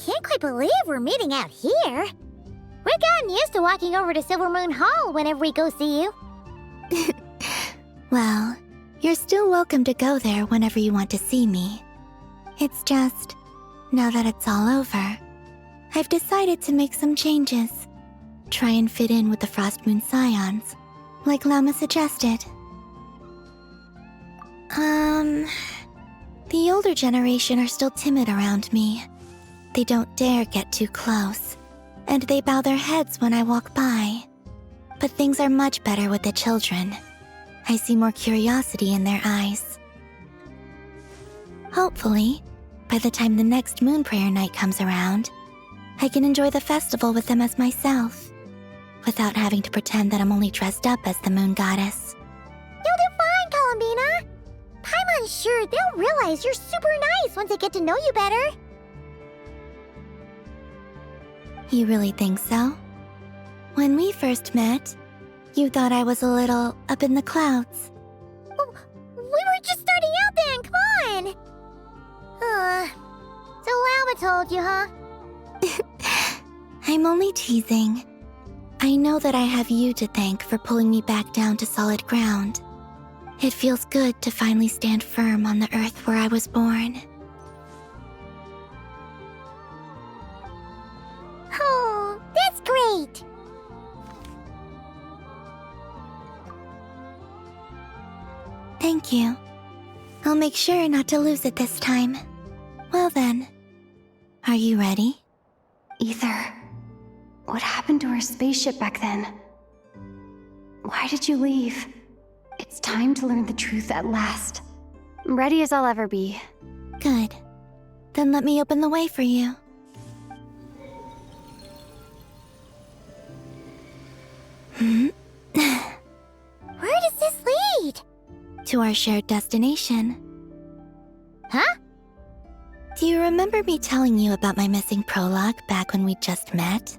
can't quite believe we're meeting out here. We've gotten used to walking over to Silver Moon Hall whenever we go see you. Well, you're still welcome to go there whenever you want to see me. It's just, now that it's all over, I've decided to make some changes. Try and fit in with the Frost Moon Scions, like Llama suggested. The older generation are still timid around me. They don't dare get too close, and they bow their heads when I walk by. But things are much better with the children. I see more curiosity in their eyes. Hopefully, by the time the next moon prayer night comes around, I can enjoy the festival with them as myself, without having to pretend that I'm only dressed up as the moon goddess. You'll do fine, Columbina. Paimon's sure they'll realize you're super nice once they get to know you better. You really think so? When we first met, you thought I was a little up in the clouds. Well, we were just starting out then, come on! So Llama told you, huh? I'm only teasing. I know that I have you to thank for pulling me back down to solid ground. It feels good to finally stand firm on the earth where I was born. Oh, that's great! Thank you. I'll make sure not to lose it this time. Well then, are you ready? Ether, what happened to our spaceship back then? Why did you leave? It's time to learn the truth at last. I'm ready as I'll ever be. Good. Then let me open the way for you. Where does this lead? To our shared destination. Huh? Do you remember me telling you about my missing prologue back when we just met?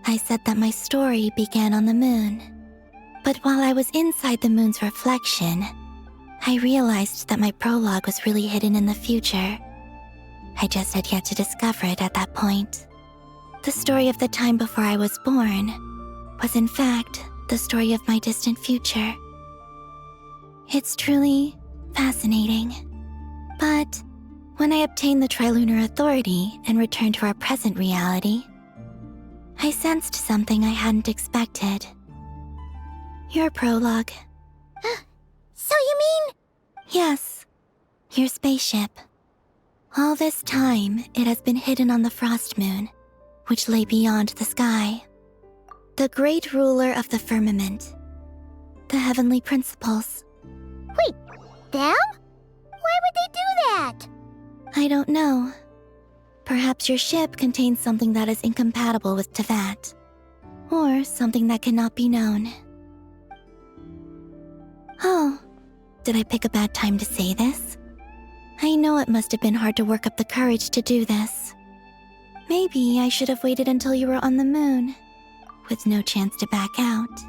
I said that my story began on the moon. But while I was inside the moon's reflection, I realized that my prologue was really hidden in the future. I just had yet to discover it at that point. The story of the time before I was born was in fact the story of my distant future. It's truly fascinating. But when I obtained the Trilunar Authority and returned to our present reality, I sensed something I hadn't expected. Your prologue. So you mean... Yes, your spaceship. All this time, it has been hidden on the Frost Moon, which lay beyond the sky. The great ruler of the firmament. The heavenly principles. Wait, them? Why would they do that? I don't know. Perhaps your ship contains something that is incompatible with Tevat. Or something that cannot be known. Oh, did I pick a bad time to say this? I know it must have been hard to work up the courage to do this. Maybe I should have waited until you were on the moon, with no chance to back out.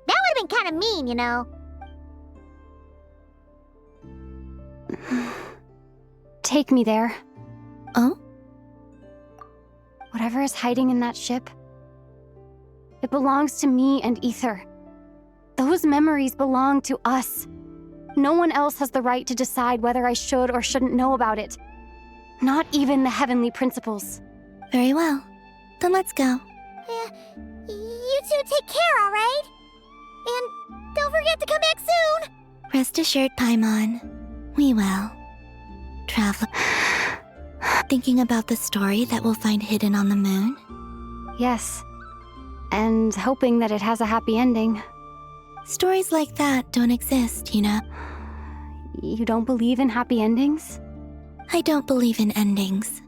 That would have been kind of mean, you know. Take me there. Oh? Whatever is hiding in that ship, it belongs to me and Ether. Those memories belong to us. No one else has the right to decide whether I should or shouldn't know about it. Not even the heavenly principles. Very well. Then let's go. You two take care, all right? And don't forget to come back soon! Rest assured, Paimon. We will. Traveler. Thinking about the story that we'll find hidden on the moon? Yes. and hoping that it has a happy ending. Stories like that don't exist, you know. You don't believe in happy endings? I don't believe in endings.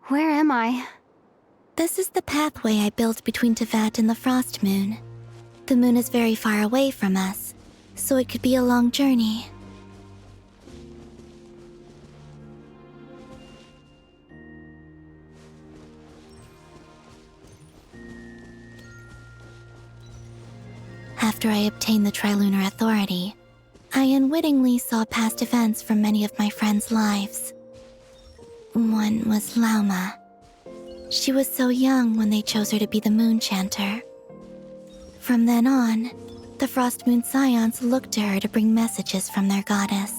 Where am I? This is the pathway I built between Tevat and the Frost Moon. The moon is very far away from us, so it could be a long journey. After I obtained the Trilunar Authority, I unwittingly saw past events from many of my friends' lives. One was Lauma. She was so young when they chose her to be the Moon Chanter. From then on, the Frost Moon Scions looked to her to bring messages from their goddess.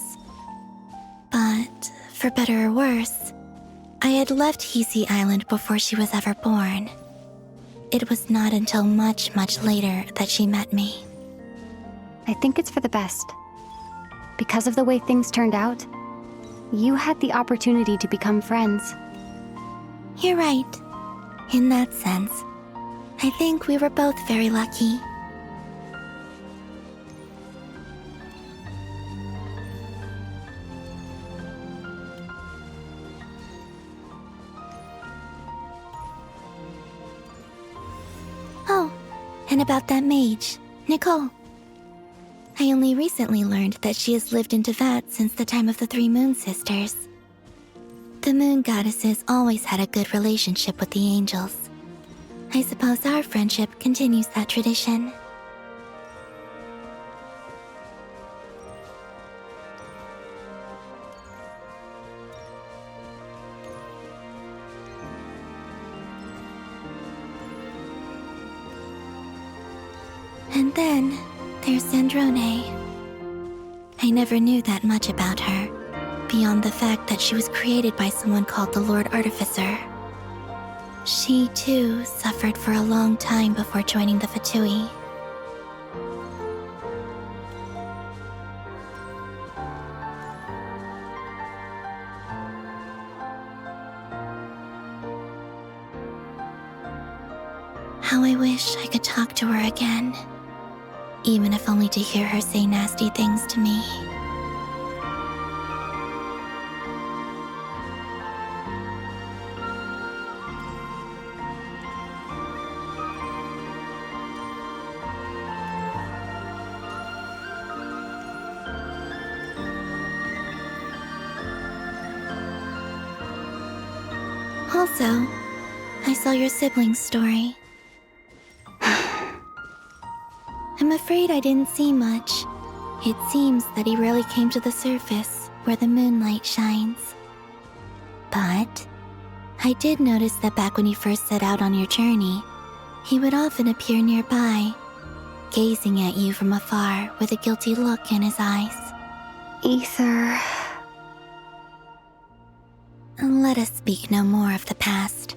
But, for better or worse, I had left Hisi Island before she was ever born. It was not until much, much later that she met me. I think it's for the best. Because of the way things turned out, you had the opportunity to become friends. You're right. In that sense, I think we were both very lucky. Oh, and about that mage, Nicole. I only recently learned that she has lived in Tevat since the time of the Three Moon Sisters. The moon goddesses always had a good relationship with the angels. I suppose our friendship continues that tradition. And then there's Sandrone. I never knew that much about her, beyond the fact that she was created by someone called the Lord Artificer. She, too, suffered for a long time before joining the Fatui. How I wish I could talk to her again, even if only to hear her say nasty things to me. Also, I saw your sibling's story. I'm afraid I didn't see much. It seems that he rarely came to the surface where the moonlight shines. But I did notice that back when you first set out on your journey, he would often appear nearby, gazing at you from afar with a guilty look in his eyes. Ether. Let us speak no more of the past.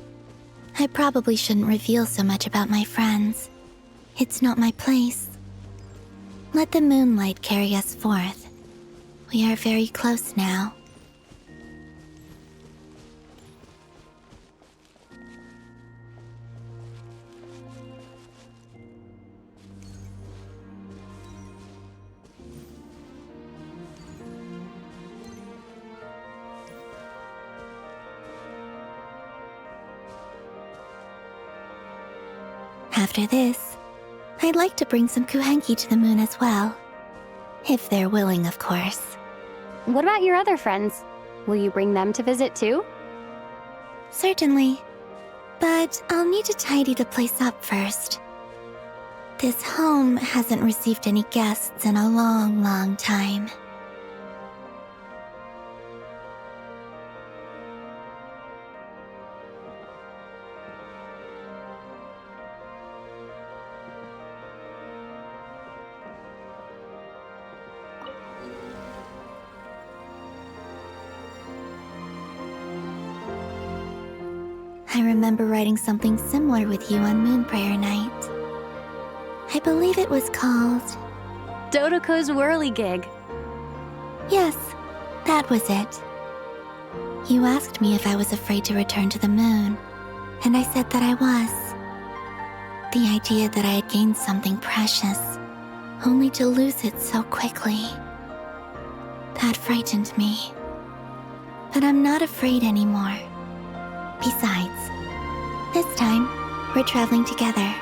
I probably shouldn't reveal so much about my friends. It's not my place. Let the moonlight carry us forth. We are very close now. After this, I'd like to bring some kuhenki to the moon as well. If they're willing, of course. What about your other friends? Will you bring them to visit too? Certainly. But I'll need to tidy the place up first. This home hasn't received any guests in a long, long time. I remember writing something similar with you on Moon Prayer Night. I believe it was called... Dodoko's Whirly Gig. Yes, that was it. You asked me if I was afraid to return to the moon, and I said that I was. The idea that I had gained something precious, only to lose it so quickly. That frightened me. But I'm not afraid anymore. Besides, this time, we're traveling together.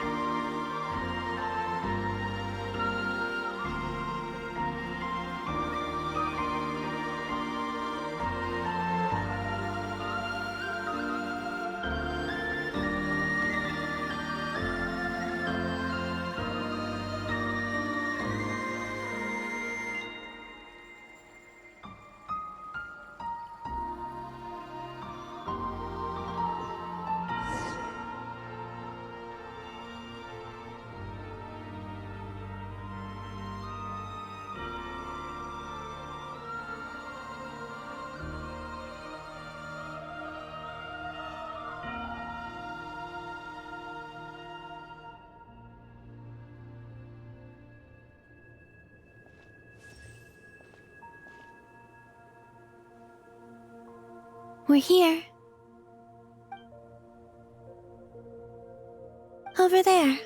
We're here. Over there.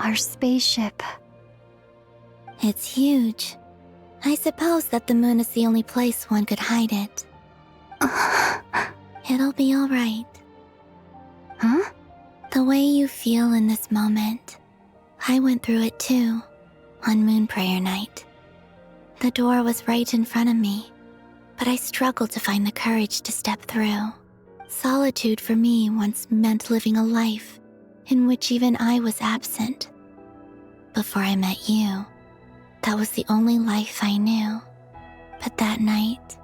Our spaceship. It's huge. I suppose that the moon is the only place one could hide it. It'll be all right. Huh? The way you feel in this moment, I went through it too, on Moon Prayer Night. The door was right in front of me, but I struggled to find the courage to step through. Solitude for me once meant living a life in which even I was absent. Before I met you, that was the only life I knew. But that night,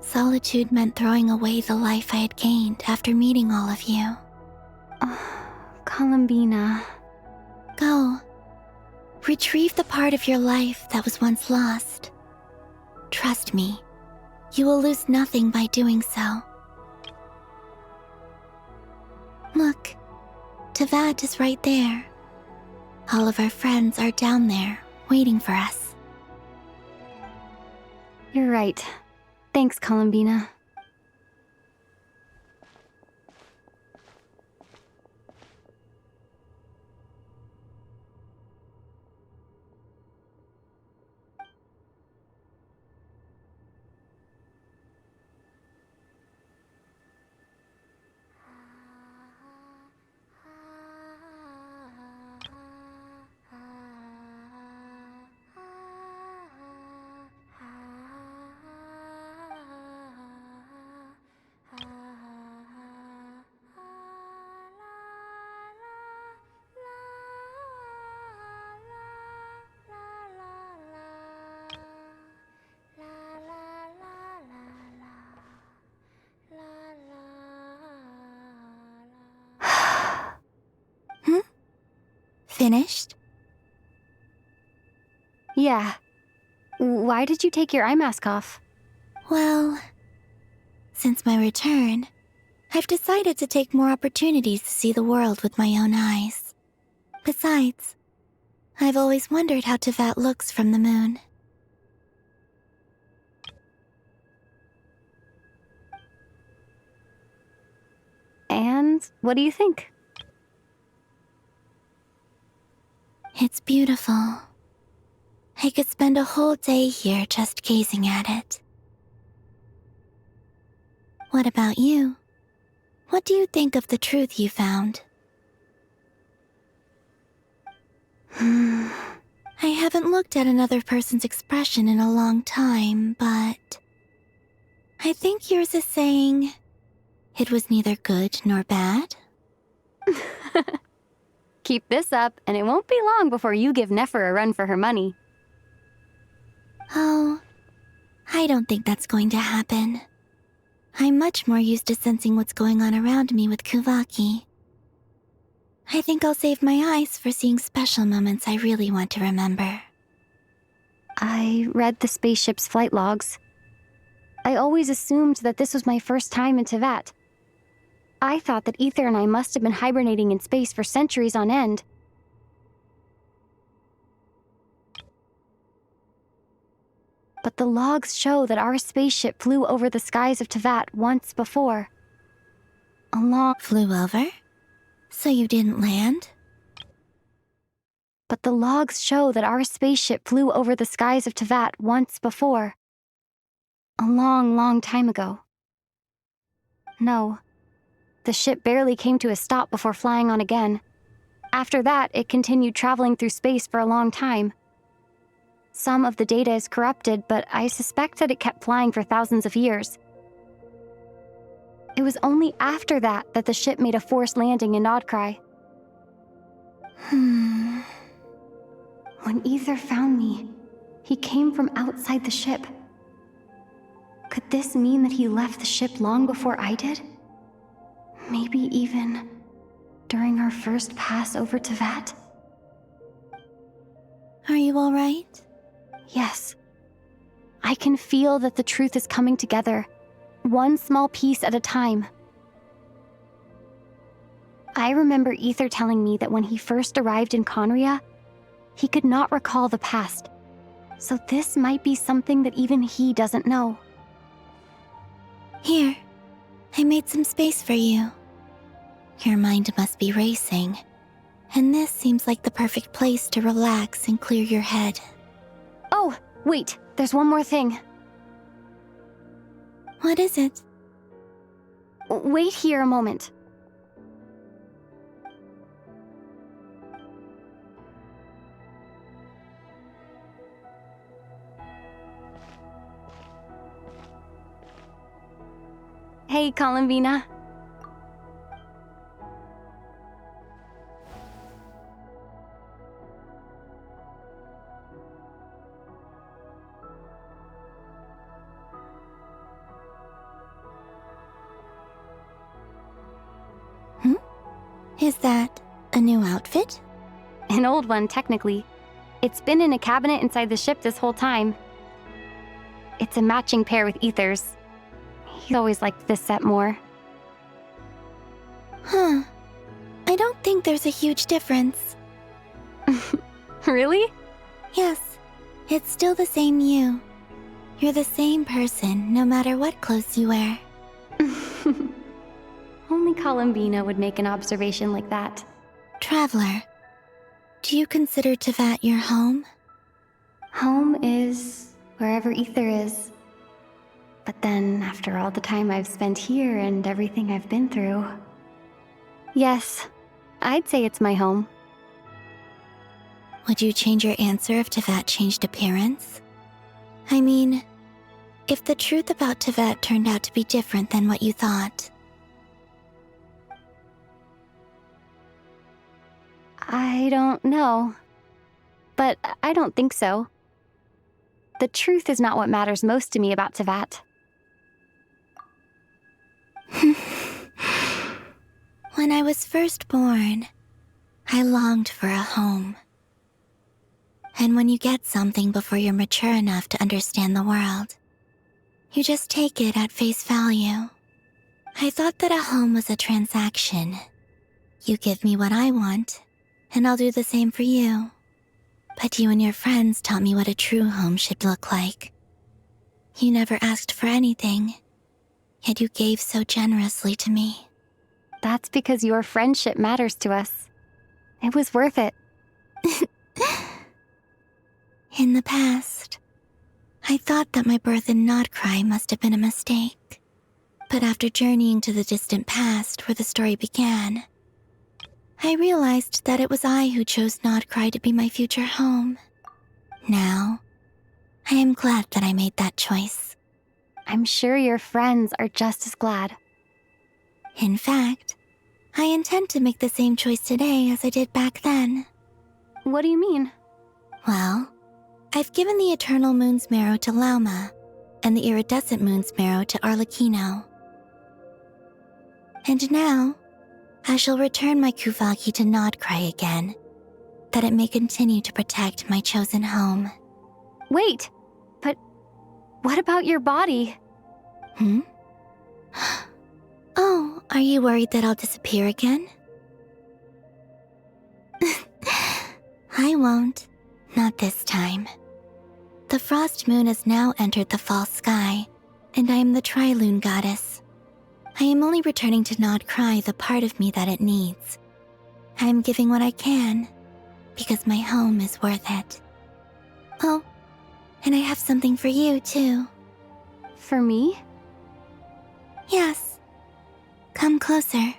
solitude meant throwing away the life I had gained after meeting all of you. Columbina. Go. Retrieve the part of your life that was once lost. Trust me, you will lose nothing by doing so. Look, Teyvat is right there. All of our friends are down there, waiting for us. You're right. Thanks, Columbina. Finished? Yeah. Why did you take your eye mask off? Well, since my return, I've decided to take more opportunities to see the world with my own eyes. Besides, I've always wondered how Teyvat looks from the moon. And what do you think? It's beautiful. I could spend a whole day here just gazing at it. What about you? What do you think of the truth you found? I haven't looked at another person's expression in a long time, but I think yours is saying it was neither good nor bad. Keep this up, and it won't be long before you give Nefer a run for her money. Oh, I don't think that's going to happen. I'm much more used to sensing what's going on around me with Kuvaki. I think I'll save my eyes for seeing special moments I really want to remember. I read the spaceship's flight logs. I always assumed that this was my first time in Teyvat. I thought that Ether and I must have been hibernating in space for centuries on end. But the logs show that our spaceship flew over the skies of Teyvat once before. Flew over? So you didn't land? But the logs show that our spaceship flew over the skies of Teyvat once before. A long, long time ago. No. The ship barely came to a stop before flying on again. After that, it continued traveling through space for a long time. Some of the data is corrupted, but I suspect that it kept flying for thousands of years. It was only after that that the ship made a forced landing in Nodcry. When Ether found me, he came from outside the ship. Could this mean that he left the ship long before I did? Maybe even during our first pass over Teyvat? Are you all right? Yes. I can feel that the truth is coming together, one small piece at a time. I remember Ether telling me that when he first arrived in Conria, he could not recall the past. So this might be something that even he doesn't know. Here, I made some space for you. Your mind must be racing, and this seems like the perfect place to relax and clear your head. Oh, wait, there's one more thing. What is it? Wait here a moment. Hey, Columbina. Is that a new outfit? An old one, technically. It's been in a cabinet inside the ship this whole time. It's a matching pair with Ether's. He always liked this set more. Huh. I don't think there's a huge difference. Really? Yes, it's still the same you. You're the same person, no matter what clothes you wear. Only Columbina would make an observation like that. Traveler, do you consider Teyvat your home? Home is wherever Ether is. But then, after all the time I've spent here and everything I've been through... Yes, I'd say it's my home. Would you change your answer if Teyvat changed appearance? I mean, if the truth about Teyvat turned out to be different than what you thought. I don't know. But I don't think so. The truth is not what matters most to me about Teyvat. When I was first born, I longed for a home. And when you get something before you're mature enough to understand the world, you just take it at face value. I thought that a home was a transaction. You give me what I want, and I'll do the same for you. But you and your friends taught me what a true home should look like. You never asked for anything, yet you gave so generously to me. That's because your friendship matters to us. It was worth it. In the past, I thought that my birth in Nodcry must have been a mistake. But after journeying to the distant past where the story began, I realized that it was I who chose Nodcry to be my future home. Now, I am glad that I made that choice. I'm sure your friends are just as glad. In fact, I intend to make the same choice today as I did back then. What do you mean? Well, I've given the Eternal Moon's marrow to Lauma, and the iridescent moon's marrow to Arlecchino. And now, I shall return my Kuvagi to Nodcry again, that it may continue to protect my chosen home. Wait, but what about your body? Oh, are you worried that I'll disappear again? I won't. Not this time. The frost moon has now entered the fall sky, and I am the Tri-Lune goddess. I am only returning to Nodcry the part of me that it needs. I am giving what I can, because my home is worth it. Oh, and I have something for you, too. For me? Yes. Come closer.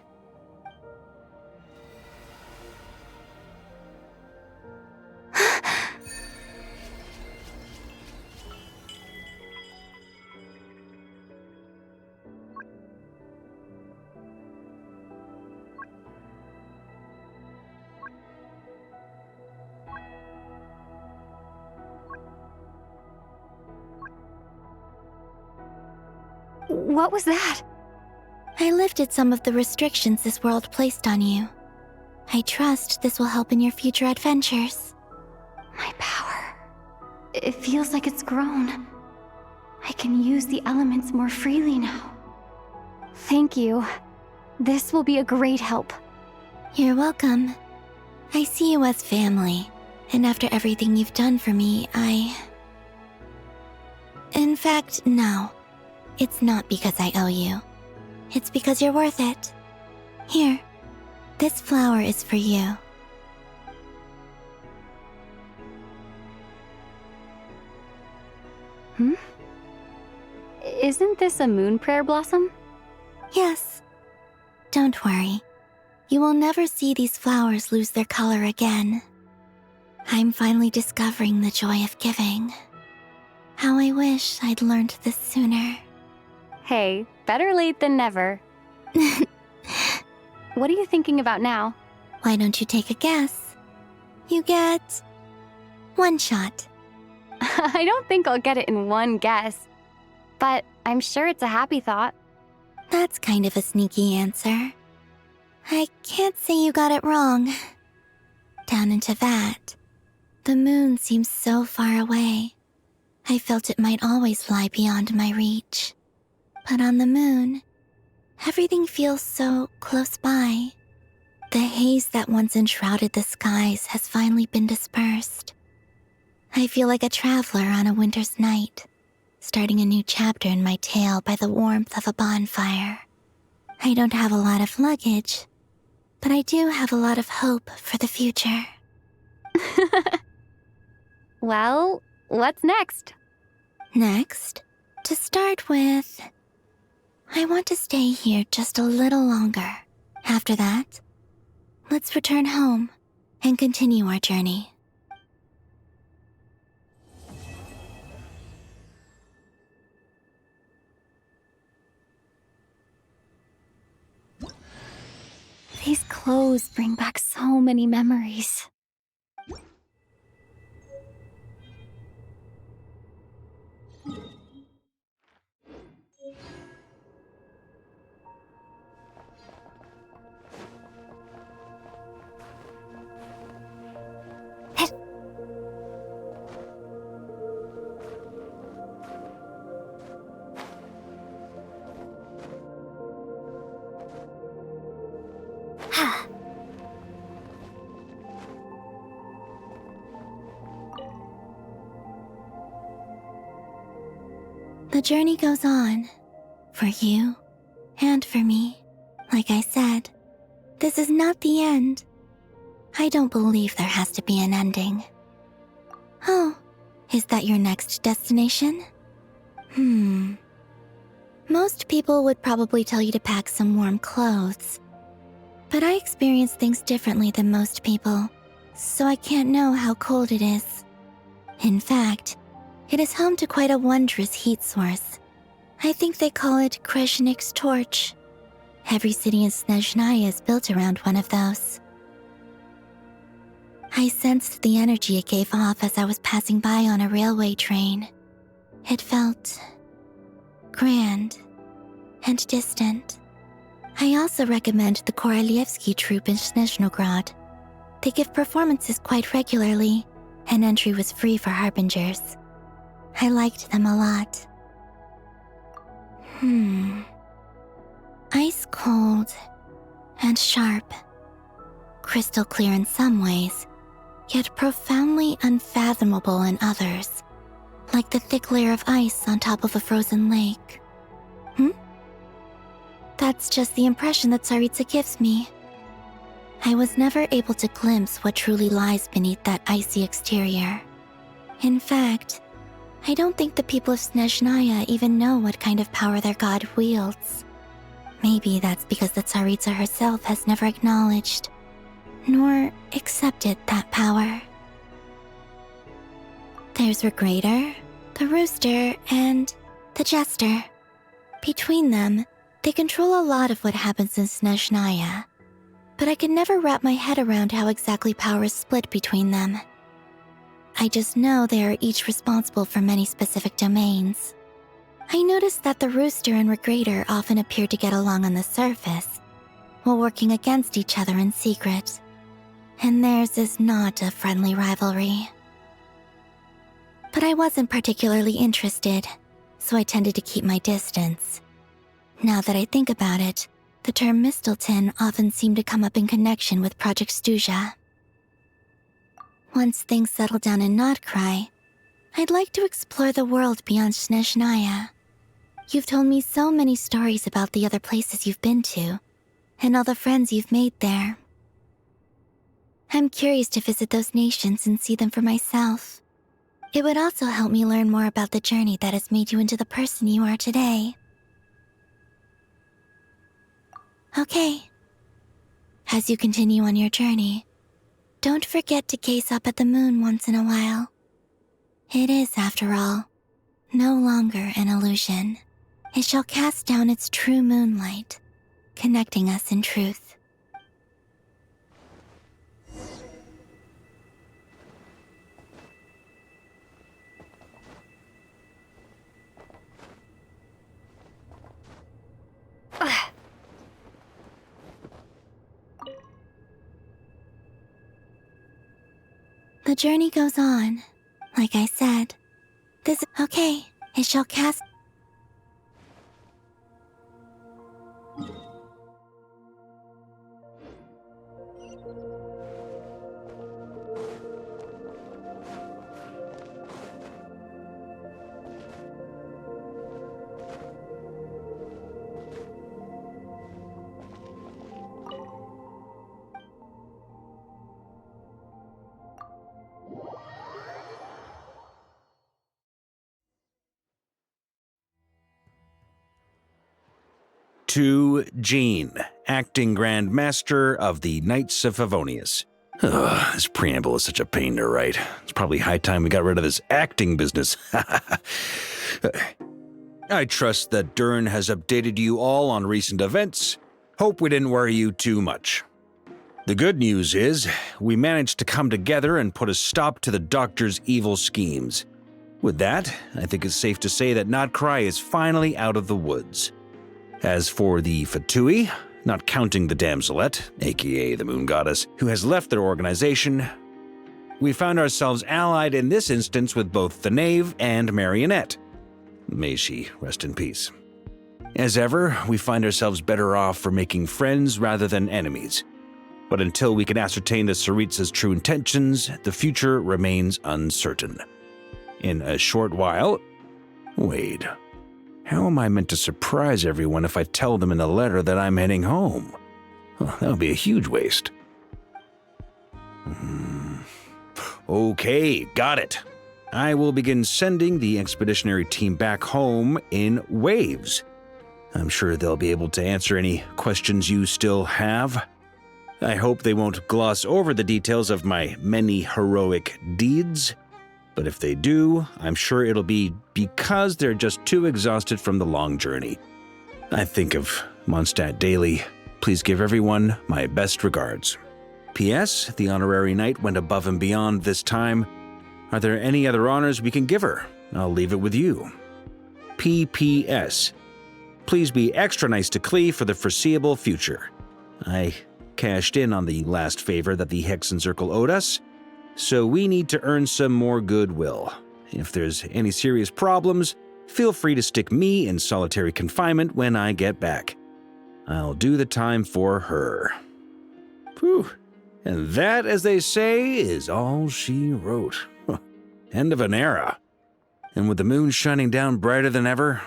What was that? I lifted some of the restrictions this world placed on you. I trust this will help in your future adventures. My power. It feels like it's grown. I can use the elements more freely now. Thank you. This will be a great help. You're welcome. I see you as family, and after everything you've done for me, In fact, no. It's not because I owe you. It's because you're worth it. Here, this flower is for you. Isn't this a moon prayer blossom? Yes. Don't worry. You will never see these flowers lose their color again. I'm finally discovering the joy of giving. How I wish I'd learned this sooner. Hey, better late than never. What are you thinking about now? Why don't you take a guess? You get 1 shot. I don't think I'll get it in one guess. But I'm sure it's a happy thought. That's kind of a sneaky answer. I can't say you got it wrong. Down into that, the moon seems so far away. I felt it might always lie beyond my reach. But on the moon, everything feels so close by. The haze that once enshrouded the skies has finally been dispersed. I feel like a traveler on a winter's night, starting a new chapter in my tale by the warmth of a bonfire. I don't have a lot of luggage, but I do have a lot of hope for the future. Well, what's next? Next, to start with, I want to stay here just a little longer. After that, let's return home and continue our journey. These clothes bring back so many memories. The journey goes on, for you and for me. Like I said, this is not the end. I don't believe there has to be an ending. Oh, is that your next destination? Most people would probably tell you to pack some warm clothes. But I experience things differently than most people, so I can't know how cold it is. In fact, it is home to quite a wondrous heat source. I think they call it Kreshnik's torch. Every city in Snezhnaya is built around one of those. I sensed the energy it gave off as I was passing by on a railway train. It felt grand and distant. I also recommend the Korolievsky troupe in Snezhnogrod. They give performances quite regularly, and entry was free for harbingers. I liked them a lot. Ice cold and sharp. Crystal clear in some ways, yet profoundly unfathomable in others. Like the thick layer of ice on top of a frozen lake. That's just the impression that Tsaritsa gives me. I was never able to glimpse what truly lies beneath that icy exterior. In fact, I don't think the people of Snezhnaya even know what kind of power their god wields. Maybe that's because the Tsaritsa herself has never acknowledged, nor accepted that power. There's Regrator, the Rooster, and the Jester. Between them, they control a lot of what happens in Snezhnaya, but I could never wrap my head around how exactly power is split between them. I just know they are each responsible for many specific domains. I noticed that the Rooster and Regrator often appear to get along on the surface, while working against each other in secret, and theirs is not a friendly rivalry. But I wasn't particularly interested, so I tended to keep my distance. Now that I think about it, the term Mistelton often seemed to come up in connection with Project Stuja. Once things settle down in Notcry, I'd like to explore the world beyond Snezhnaya. You've told me so many stories about the other places you've been to, and all the friends you've made there. I'm curious to visit those nations and see them for myself. It would also help me learn more about the journey that has made you into the person you are today. Okay. As you continue on your journey, don't forget to gaze up at the moon once in a while. It is, after all, no longer an illusion. It shall cast down its true moonlight, connecting us in truth. The journey goes on. Like I said, okay, it shall cast... To Jean, acting Grand Master of the Knights of Favonius. Ugh, this preamble is such a pain to write. It's probably high time we got rid of this acting business. I trust that Dern has updated you all on recent events. Hope we didn't worry you too much. The good news is, we managed to come together and put a stop to the Doctor's evil schemes. With that, I think it's safe to say that Notcry is finally out of the woods. As for the Fatui, not counting the Damselette, aka the Moon Goddess, who has left their organization, we found ourselves allied in this instance with both the Knave and Marionette. May she rest in peace. As ever, we find ourselves better off for making friends rather than enemies. But until we can ascertain the Tsaritsa's true intentions, the future remains uncertain. In a short while... Wait... How am I meant to surprise everyone if I tell them in a letter that I'm heading home? Well, that would be a huge waste. Okay, got it. I will begin sending the expeditionary team back home in waves. I'm sure they'll be able to answer any questions you still have. I hope they won't gloss over the details of my many heroic deeds. But if they do, I'm sure it'll be because they're just too exhausted from the long journey. I think of Mondstadt daily. Please give everyone my best regards. P.S. The honorary knight went above and beyond this time. Are there any other honors we can give her? I'll leave it with you. P.P.S. Please be extra nice to Klee for the foreseeable future. I cashed in on the last favor that the Hexen Circle owed us, so we need to earn some more goodwill. If there's any serious problems, feel free to stick me in solitary confinement when I get back. I'll do the time for her. Whew. And that, as they say, is all she wrote. End of an era. And with the moon shining down brighter than ever,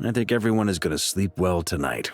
I think everyone is going to sleep well tonight.